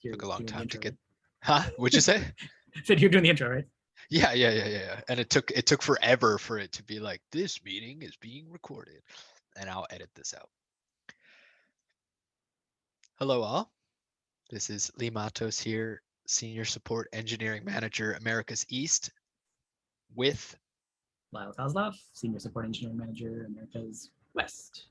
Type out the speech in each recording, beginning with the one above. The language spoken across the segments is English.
Took a long doing the time to intro, get. right? Huh? What'd you say? Said you're doing the intro, right? Yeah. And it took forever for it to be like, this meeting is being recorded, and I'll edit this out. Hello all. This is Lee Matos here, Senior Support Engineering Manager, Americas East, with Lyle Kozlov, Senior Support Engineering Manager, Americas West.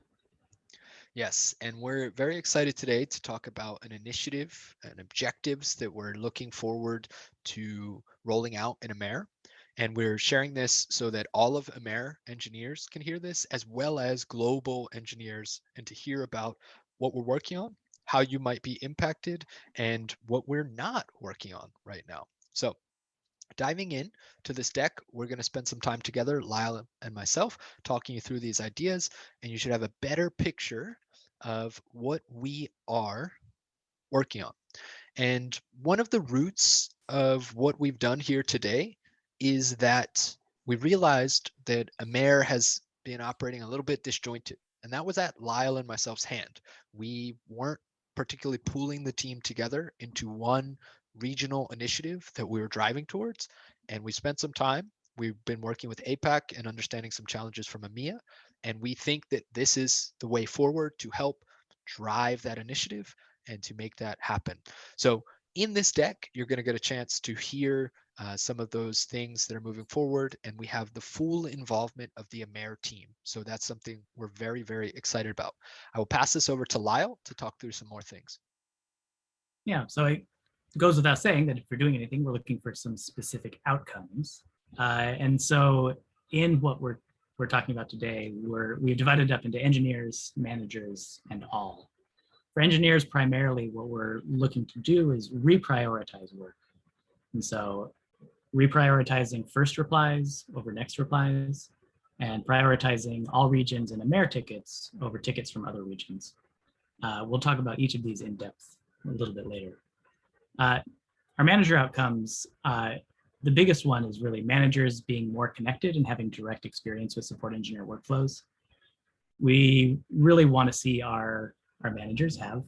Yes, and we're very excited today to talk about an initiative and objectives that we're looking forward to rolling out in AMER. And we're sharing this so that all of AMER engineers can hear this, as well as global engineers, and to hear about what we're working on, how you might be impacted, and what we're not working on right now. So diving in to this deck, we're going to spend some time together, Lyle and myself, talking you through these ideas, and you should have a better picture of what we are working on. And one of the roots of what we've done here today is that we realized that AMER has been operating a little bit disjointed, and that was at Lyle and myself's hand. We weren't particularly pooling the team together into one regional initiative that we were driving towards, and we spent some time. We've been working with APAC and understanding some challenges from EMEA, and we think that this is the way forward to help drive that initiative and to make that happen. So in this deck, you're going to get a chance to hear some of those things that are moving forward, and we have the full involvement of the AMER team. So that's something we're very, very excited about. I will pass this over to Lyle to talk through some more things. Yeah, so it goes without saying that if we're doing anything, we're looking for some specific outcomes. And so in what we're talking about today, we've divided it up into engineers, managers, and all. For engineers, primarily what we're looking to do is reprioritize work. And so reprioritizing first replies over next replies, and prioritizing all regions and AMER tickets over tickets from other regions. We'll talk about each of these in depth a little bit later. Our manager outcomes, the biggest one is really managers being more connected and having direct experience with support engineer workflows. We really want to see our managers have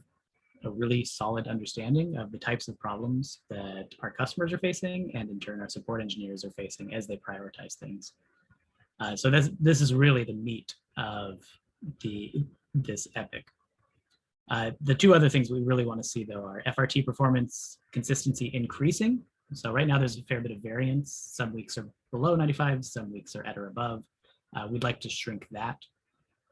a really solid understanding of the types of problems that our customers are facing, and in turn our support engineers are facing as they prioritize things. So this is really the meat of this epic. The two other things we really want to see, though, are FRT performance consistency increasing. So right now there's a fair bit of variance. Some weeks are below 95, some weeks are at or above. We'd like to shrink that.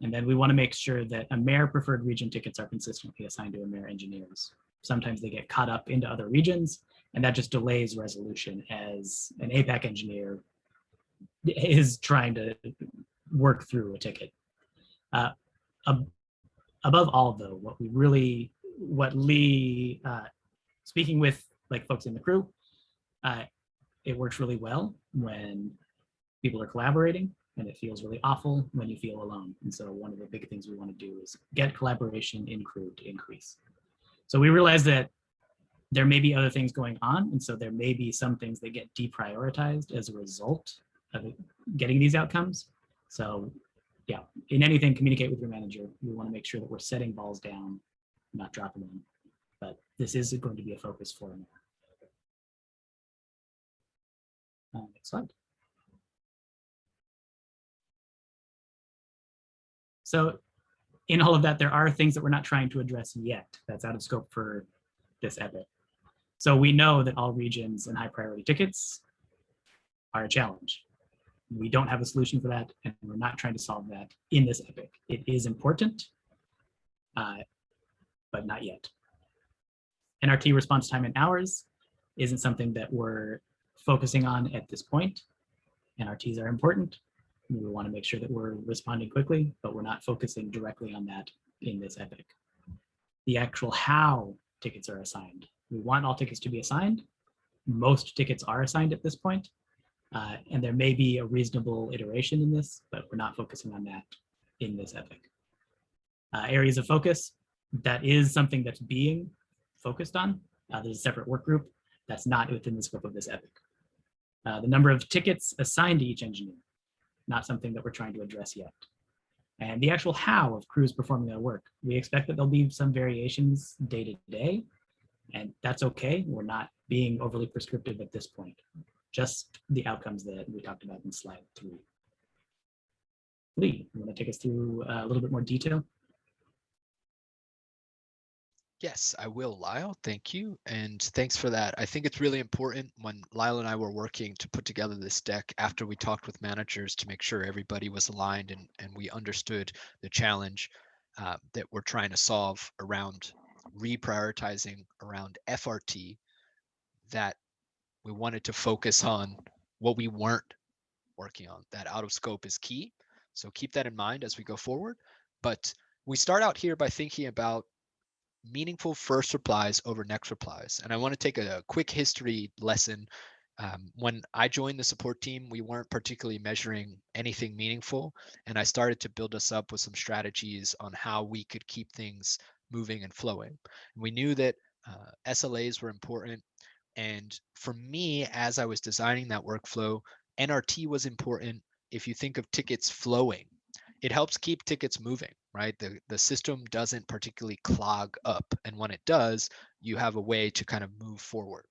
And then we want to make sure that AMER preferred region tickets are consistently assigned to AMER engineers. Sometimes they get caught up into other regions, and that just delays resolution as an APAC engineer is trying to work through a ticket. Above all, though, what Lee, speaking with like folks in the crew, it works really well when people are collaborating, and it feels really awful when you feel alone. And so one of the big things we want to do is get collaboration in crew to increase. So we realize that there may be other things going on, and so there may be some things that get deprioritized as a result of getting these outcomes. So yeah, in anything, communicate with your manager. We want to make sure that we're setting balls down, not dropping them. But this is going to be a focus for them. Next slide. So in all of that, there are things that we're not trying to address yet. That's out of scope for this epic. So we know that all regions and high priority tickets are a challenge. We don't have a solution for that, and we're not trying to solve that in this epic. It is important, but not yet. NRT response time in hours isn't something that we're focusing on at this point. NRTs are important. We want to make sure that we're responding quickly, but we're not focusing directly on that in this epic. The actual how tickets are assigned. We want all tickets to be assigned. Most tickets are assigned at this point, and there may be a reasonable iteration in this, but we're not focusing on that in this epic. Areas of focus, that is something that's being focused on. There's a separate work group that's not within the scope of this epic. The number of tickets assigned to each engineer, not something that we're trying to address yet. And the actual how of crews performing their work, we expect that there'll be some variations day to day, And that's okay. We're not being overly prescriptive at this point. Just the outcomes that we talked about in slide 3. Lee, you want to take us through a little bit more detail? Yes, I will, Lyle. Thank you. And thanks for that. I think it's really important when Lyle and I were working to put together this deck after we talked with managers to make sure everybody was aligned and we understood the challenge that we're trying to solve around reprioritizing around FRT, that we wanted to focus on what we weren't working on. That out of scope is key. So keep that in mind as we go forward. But we start out here by thinking about meaningful first replies over next replies. And I want to take a quick history lesson. When I joined the support team, we weren't particularly measuring anything meaningful. And I started to build us up with some strategies on how we could keep things moving and flowing. And we knew that SLAs were important. And for me, as I was designing that workflow, NRT was important. If you think of tickets flowing, it helps keep tickets moving, right? The system doesn't particularly clog up. And when it does, you have a way to kind of move forward.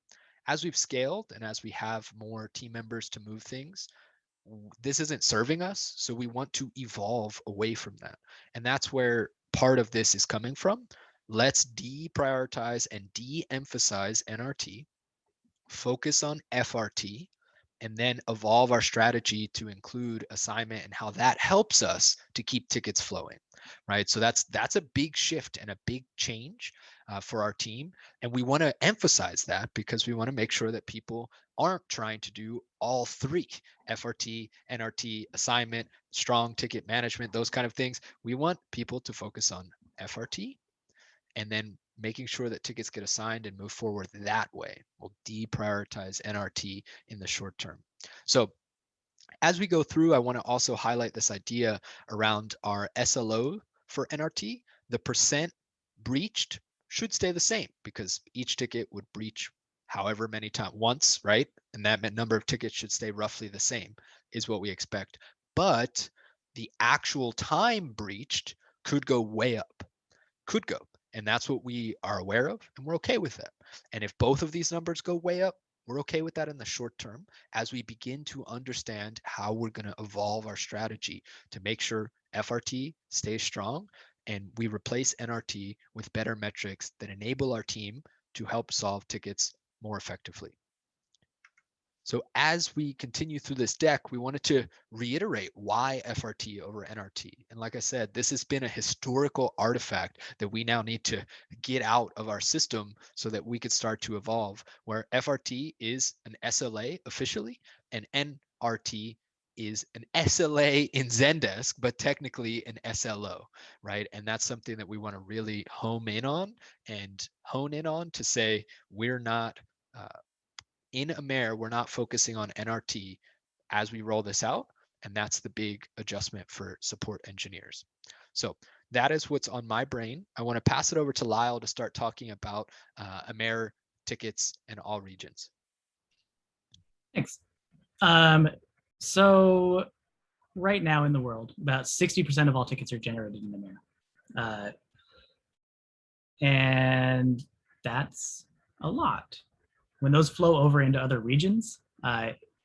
As we've scaled and as we have more team members to move things, this isn't serving us. So we want to evolve away from that. And that's where part of this is coming from. Let's deprioritize and de-emphasize NRT, focus on FRT, and then evolve our strategy to include assignment and how that helps us to keep tickets flowing, right? So that's a big shift and a big change for our team. And we want to emphasize that because we want to make sure that people aren't trying to do all three, FRT, NRT, assignment, strong ticket management, those kind of things. We want people to focus on FRT and then making sure that tickets get assigned and move forward that way. We'll deprioritize NRT in the short term. So as we go through, I want to also highlight this idea around our SLO for NRT. The percent breached should stay the same because each ticket would breach however many times once, right? And that number of tickets should stay roughly the same is what we expect. But the actual time breached could go way up, could go. And that's what we are aware of, and we're okay with that. And if both of these numbers go way up, we're okay with that in the short term as we begin to understand how we're going to evolve our strategy to make sure FRT stays strong and we replace NRT with better metrics that enable our team to help solve tickets more effectively. So as we continue through this deck, we wanted to reiterate why FRT over NRT. And like I said, this has been a historical artifact that we now need to get out of our system so that we could start to evolve, where FRT is an SLA officially and NRT is an SLA in Zendesk, but technically an SLO, right? And that's something that we want to really hone in on to say we're not in AMER, we're not focusing on NRT as we roll this out, and that's the big adjustment for support engineers. So that is what's on my brain. I want to pass it over to Lyle to start talking about AMER tickets and all regions. Thanks. So right now in the world, about 60% of all tickets are generated in AMER. And that's a lot. When those flow over into other regions,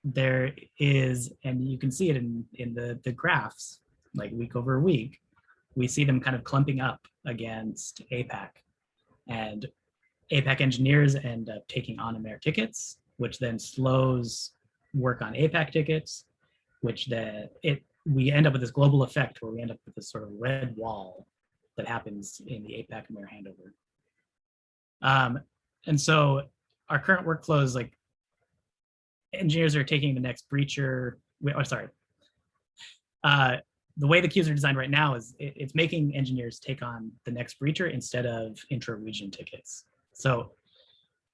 there is, and you can see it in the graphs, like week over week, we see them kind of clumping up against APAC. And APAC engineers end up taking on AMER tickets, which then slows work on APAC tickets, which we end up with this global effect where we end up with this sort of red wall that happens in the APAC AMER handover. And so our current workflow is like engineers are taking the next breacher. The way the queues are designed right now is it's making engineers take on the next breacher instead of intra-region tickets. So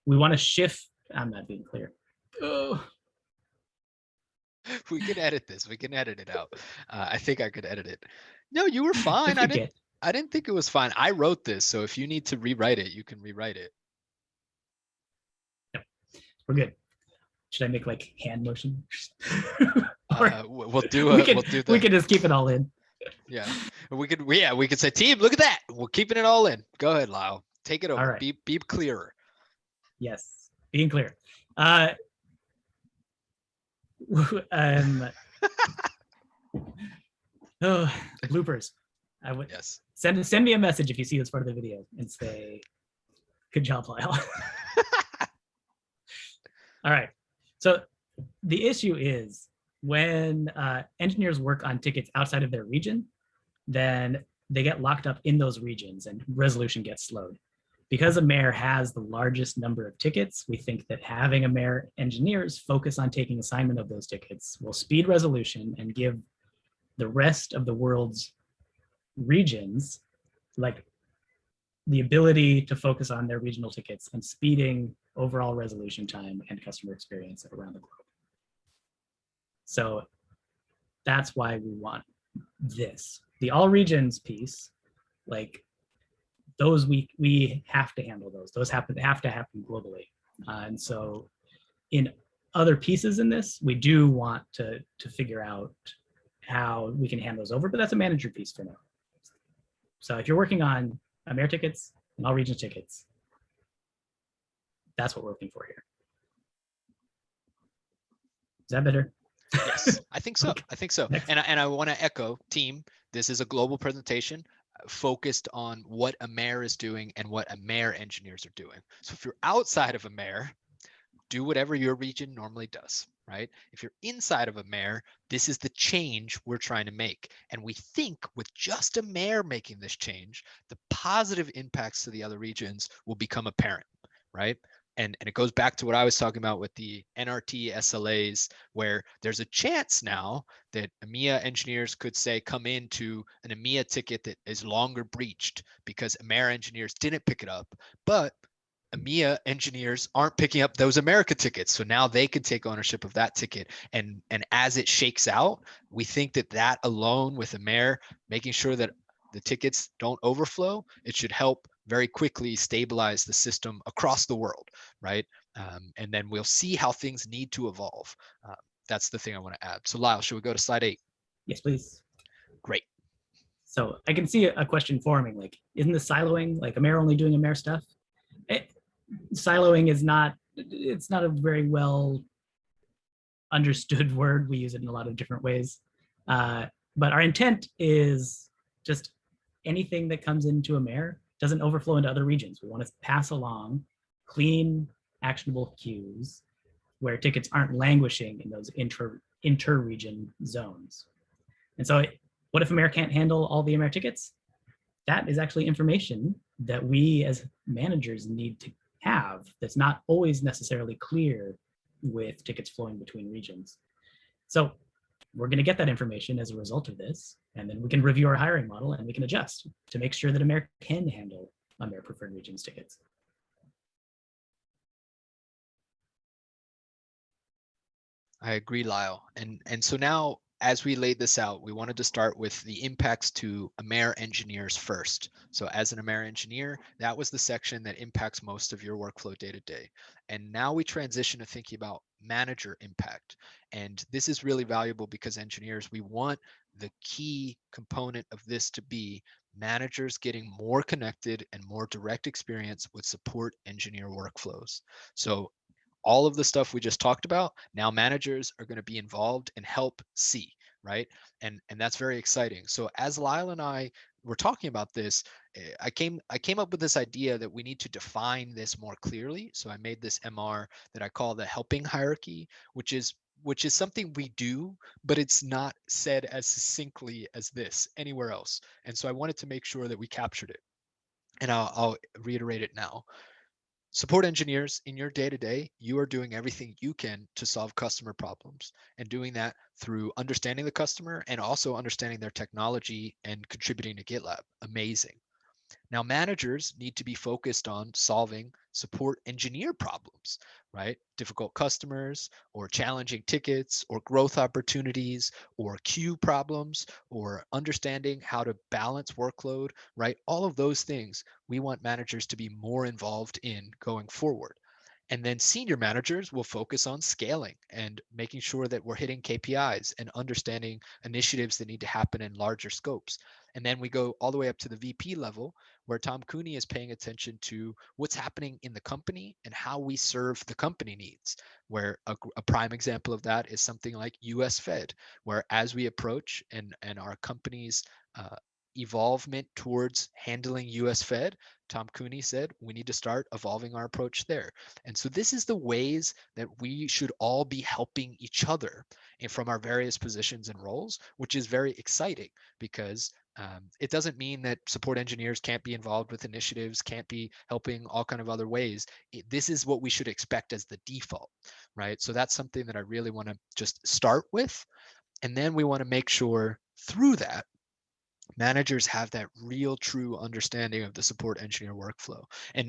we want to shift. I'm not being clear. Oh. We can edit this. We can edit it out. I think I could edit it. No, you were fine. I didn't think it was fine. I wrote this, so if you need to rewrite it, you can rewrite it. Yep, we're good. Should I make like hand motion? We'll do it. We can just keep it all in. Yeah, we could say, team, look at that. We're keeping it all in. Go ahead, Lyle. Take it over. All right. Be clearer. Yes, being clear. Uh, um, oh, bloopers. I would Yes. send me a message if you see this part of the video and say, "Good job, Lyle." All right. So the issue is when engineers work on tickets outside of their region, then they get locked up in those regions and resolution gets slowed. Because AMER has the largest number of tickets, we think that having AMER engineers focus on taking assignment of those tickets will speed resolution and give the rest of the world's regions like the ability to focus on their regional tickets and speeding overall resolution time and customer experience around the globe. So that's why we want this. The all regions piece, like those we have to handle those. Those have to happen globally. And so in other pieces in this, we do want to figure out how we can hand those over, but that's a manager piece for now. So if you're working on AMER tickets and all regions tickets, that's what we're looking for here. Is that better? Yes, I think so. Okay. I think so. Next. And I want to echo, team, this is a global presentation focused on what AMER is doing and what AMER engineers are doing. So if you're outside of AMER, do whatever your region normally does, right? If you're inside of AMER, this is the change we're trying to make. And we think with just AMER making this change, the positive impacts to the other regions will become apparent, right? And it goes back to what I was talking about with the NRT SLAs, where there's a chance now that EMEA engineers could say come into an EMEA ticket that is longer breached because AMER engineers didn't pick it up, but EMEA engineers aren't picking up those America tickets. So now they could take ownership of that ticket. And as it shakes out, we think that that alone with AMER, making sure that the tickets don't overflow, it should help very quickly stabilize the system across the world, right? And then we'll see how things need to evolve. That's the thing I want to add. So Lyle, should we go to slide 8? Yes, please. Great. So I can see a question forming, like, isn't the siloing, like AMER only doing AMER stuff? Siloing is not, it's not a very well understood word. We use it in a lot of different ways. But our intent is just anything that comes into AMER doesn't overflow into other regions. We want to pass along clean, actionable queues where tickets aren't languishing in those inter-region zones. And so what if AMER can't handle all the AMER tickets? That is actually information that we as managers need to have that's not always necessarily clear with tickets flowing between regions. So we're going to get that information as a result of this, and then we can review our hiring model and we can adjust to make sure that AMER can handle AMER preferred regions tickets. I agree, Lyle. And so now, as we laid this out, we wanted to start with the impacts to AMER engineers first. So as an AMER engineer, that was the section that impacts most of your workflow day to day. And now we transition to thinking about manager impact. And this is really valuable because engineers, we want the key component of this to be managers getting more connected and more direct experience with support engineer workflows. So all of the stuff we just talked about, now managers are going to be involved and help see, right? And that's very exciting. So as Lyle and I were talking about this, I came up with this idea that we need to define this more clearly. So I made this MR that I call the helping hierarchy, which is something we do, but it's not said as succinctly as this anywhere else. And so I wanted to make sure that we captured it. And I'll reiterate it now. Support engineers, in your day-to-day, you are doing everything you can to solve customer problems, and doing that through understanding the customer and also understanding their technology and contributing to GitLab. Amazing. Now, managers need to be focused on solving support engineer problems, right? Difficult customers or challenging tickets or growth opportunities or queue problems or understanding how to balance workload, right? All of those things we want managers to be more involved in going forward. And then senior managers will focus on scaling and making sure that we're hitting KPIs and understanding initiatives that need to happen in larger scopes. And then we go all the way up to the VP level, where Tom Cooney is paying attention to what's happening in the company and how we serve the company needs. Where a prime example of that is something like US Fed, where as we approach and our company's evolvement towards handling US Fed, Tom Cooney said, we need to start evolving our approach there. And so this is the ways that we should all be helping each other and from our various positions and roles, which is very exciting because it doesn't mean that support engineers can't be involved with initiatives, can't be helping all kind of other ways. This is what we should expect as the default, right? So that's something that I really want to just start with. And then we want to make sure through that managers have that real true understanding of the support engineer workflow,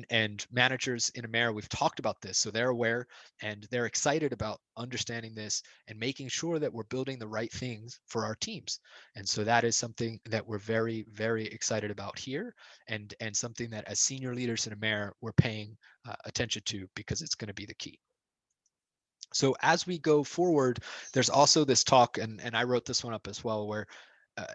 and managers in AMER, we've talked about this, so they're aware and they're excited about understanding this and making sure that we're building the right things for our teams. And so that is something that we're very, very excited about here, and something that as senior leaders in AMER we're paying attention to, because it's going to be the key. So as we go forward, there's also this talk, and I wrote this one up as well, where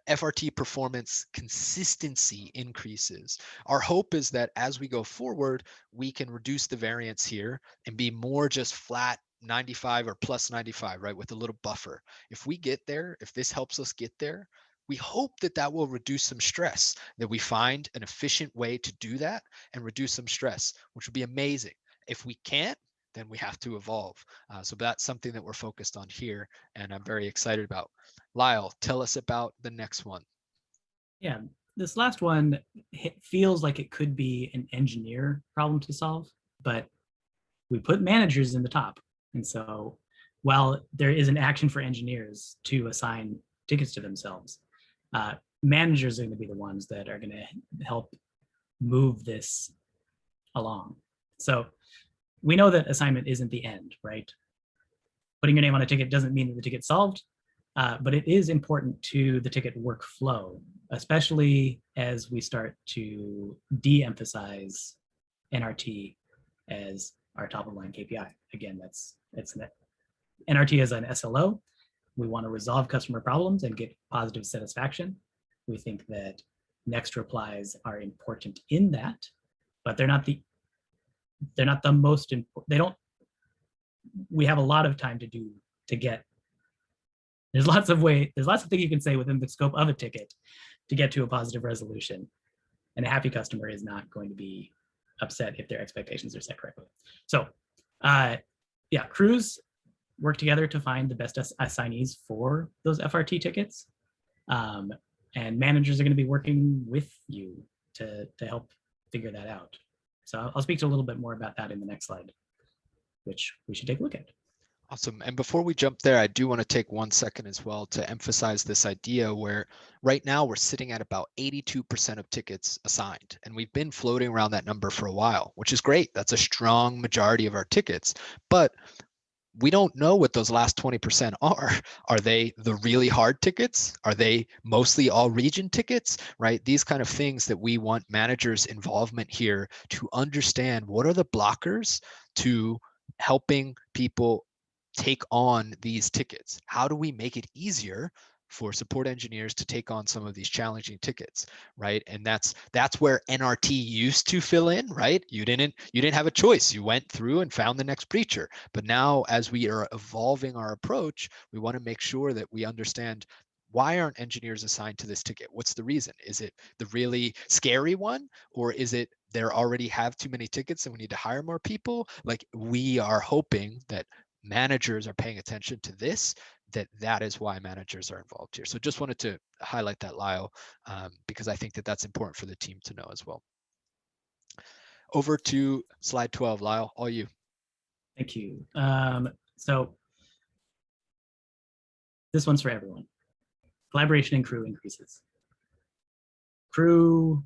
FRT performance consistency increases. Our hope is that as we go forward, we can reduce the variance here and be more just flat 95 or plus 95, right, with a little buffer. If we get there, if this helps us get there, we hope that that will reduce some stress, that we find an efficient way to do that and reduce some stress, which would be amazing. If we can't, then we have to evolve. So that's something that we're focused on here, and I'm very excited about. Lyle, tell us about the next one. Yeah, this last one feels like it could be an engineer problem to solve, but we put managers in the top. And so while there is an action for engineers to assign tickets to themselves, managers are going to be the ones that are going to help move this along. So we know that assignment isn't the end, right? Putting your name on a ticket doesn't mean that the ticket's solved, but it is important to the ticket workflow, especially as we start to de-emphasize NRT as our top of line KPI. Again, it's NRT as an SLO. We want to resolve customer problems and get positive satisfaction. We think that next replies are important in that, but they're not the most important. We have a lot of time to get. There's lots of things you can say within the scope of a ticket to get to a positive resolution. And a happy customer is not going to be upset if their expectations are set correctly. So yeah, crews work together to find the best assignees for those FRT tickets. And managers are going to be working with you to help figure that out. So I'll speak to a little bit more about that in the next slide, which we should take a look at. Awesome. And before we jump there, I do want to take 1 second as well to emphasize this idea where right now we're sitting at about 82% of tickets assigned. And we've been floating around that number for a while, which is great. That's a strong majority of our tickets. But we don't know what those last 20% are. Are they the really hard tickets? Are they mostly all region tickets, right? These kind of things that we want managers' involvement here to understand. What are the blockers to helping people take on these tickets? How do we make it easier for support engineers to take on some of these challenging tickets, right? And that's where NRT used to fill in, right? You didn't have a choice. You went through and found the next breacher. But now, as we are evolving our approach, we want to make sure that we understand, why aren't engineers assigned to this ticket? What's the reason? Is it the really scary one, or is it they already have too many tickets and we need to hire more people? Like, we are hoping that managers are paying attention to this, that is why managers are involved here. So just wanted to highlight that, Lyle, because I think that that's important for the team to know as well. Over to slide 12, Lyle, all you. Thank you. So this one's for everyone. Collaboration and crew increases. Crew,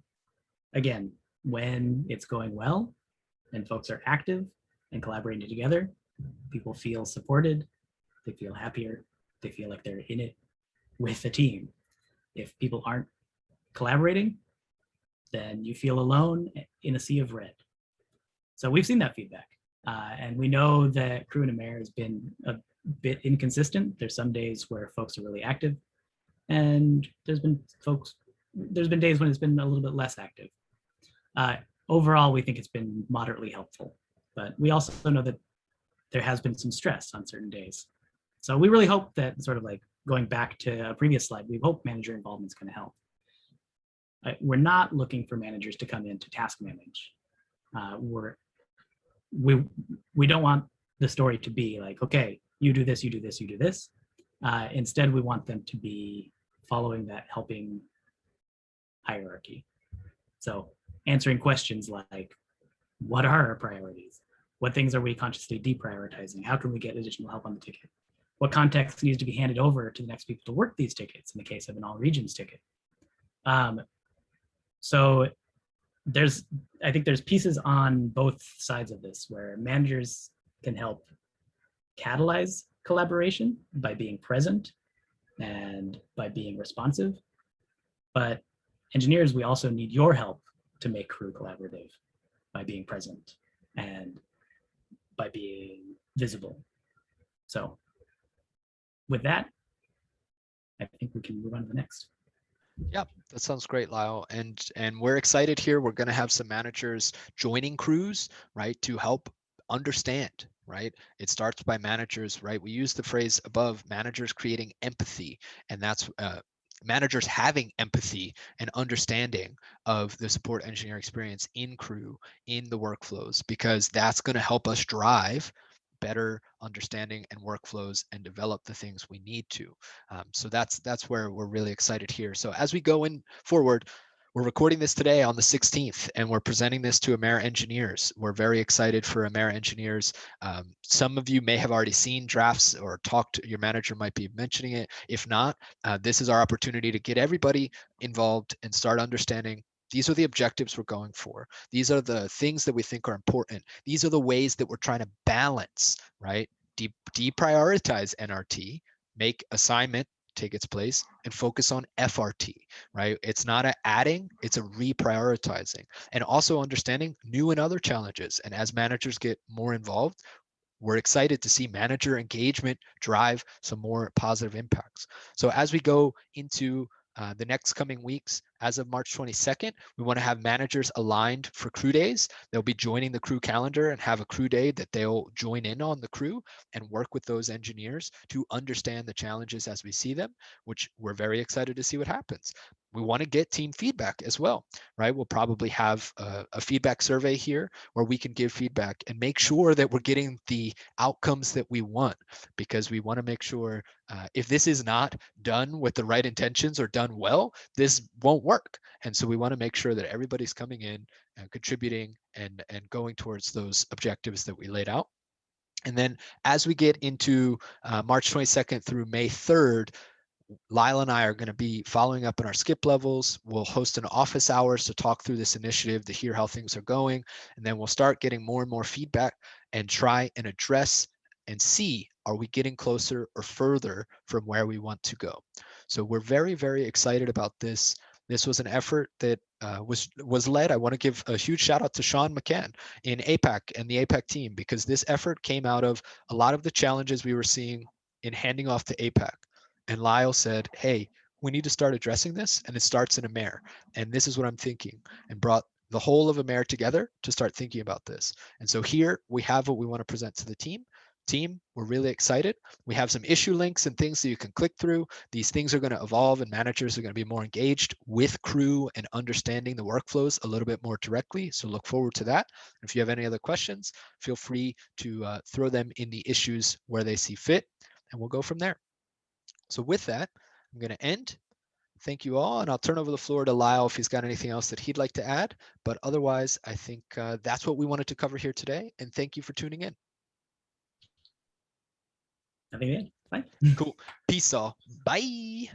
again, when it's going well and folks are active and collaborating together, people feel supported, they feel happier, they feel like they're in it with the team. If people aren't collaborating, then you feel alone in a sea of red. So we've seen that feedback. And we know that crew in AMER has been a bit inconsistent. There's some days where folks are really active, and there's been days when it's been a little bit less active. Overall, we think it's been moderately helpful, but we also know that there has been some stress on certain days. So we really hope that, sort of like going back to a previous slide, we hope manager involvement is going to help. We're not looking for managers to come in to task manage. We don't want the story to be like, okay, you do this, you do this, you do this. Instead, we want them to be following that helping hierarchy. So answering questions like, what are our priorities? What things are we consciously deprioritizing? How can we get additional help on the ticket? What context needs to be handed over to the next people to work these tickets in the case of an all regions ticket? So I think there's pieces on both sides of this where managers can help catalyze collaboration by being present and by being responsive. But engineers, we also need your help to make crew collaborative by being present and by being visible. So with that, I think we can move on to the next. Yeah, that sounds great, Lyle. And we're excited here. We're going to have some managers joining crews, right, to help understand, right? It starts by managers, right? We use the phrase above, managers creating empathy, and that's managers having empathy and understanding of the support engineer experience in crew, in the workflows, because that's going to help us drive better understanding and workflows and develop the things we need to. So that's where we're really excited here. So as we go in forward, we're recording this today on the 16th, and we're presenting this to AMER engineers. We're very excited for AMER engineers. Some of you may have already seen drafts or talked, your manager might be mentioning it. If not, this is our opportunity to get everybody involved and start understanding these are the objectives we're going for. These are the things that we think are important. These are the ways that we're trying to balance, right? Deprioritize NRT, make assignment take its place, and focus on FRT, right? It's not an adding, it's a reprioritizing. And also understanding new and other challenges. And as managers get more involved, we're excited to see manager engagement drive some more positive impacts. So as we go into the next coming weeks, as of March 22nd, we want to have managers aligned for crew days. They'll be joining the crew calendar and have a crew day that they'll join in on the crew and work with those engineers to understand the challenges as we see them, which we're very excited to see what happens. We want to get team feedback as well, right? We'll probably have a feedback survey here where we can give feedback and make sure that we're getting the outcomes that we want, because we want to make sure if this is not done with the right intentions or done well, this won't work. And so we want to make sure that everybody's coming in and contributing and going towards those objectives that we laid out. And then as we get into March 22nd through May 3rd, Lyle and I are going to be following up in our skip levels. We'll host an office hours to talk through this initiative, to hear how things are going. And then we'll start getting more and more feedback and try and address and see, are we getting closer or further from where we want to go? So we're very, very excited about this. This was an effort that was led. I want to give a huge shout out to Sean McCann in APAC and the APAC team, because this effort came out of a lot of the challenges we were seeing in handing off to APAC. And Lyle said, hey, we need to start addressing this, and it starts in AMER. And this is what I'm thinking, and brought the whole of AMER together to start thinking about this. And so here we have what we want to present to the team. We're really excited. We have some issue links and things that you can click through. These things are going to evolve, and managers are going to be more engaged with crew and understanding the workflows a little bit more directly. So look forward to that. If you have any other questions, feel free to throw them in the issues where they see fit, and we'll go from there. So with that, I'm going to end. Thank you all, and I'll turn over the floor to Lyle if he's got anything else that he'd like to add. But otherwise, I think that's what we wanted to cover here today, and thank you for tuning in. I think, yeah, bye. Cool. Peace all. Bye.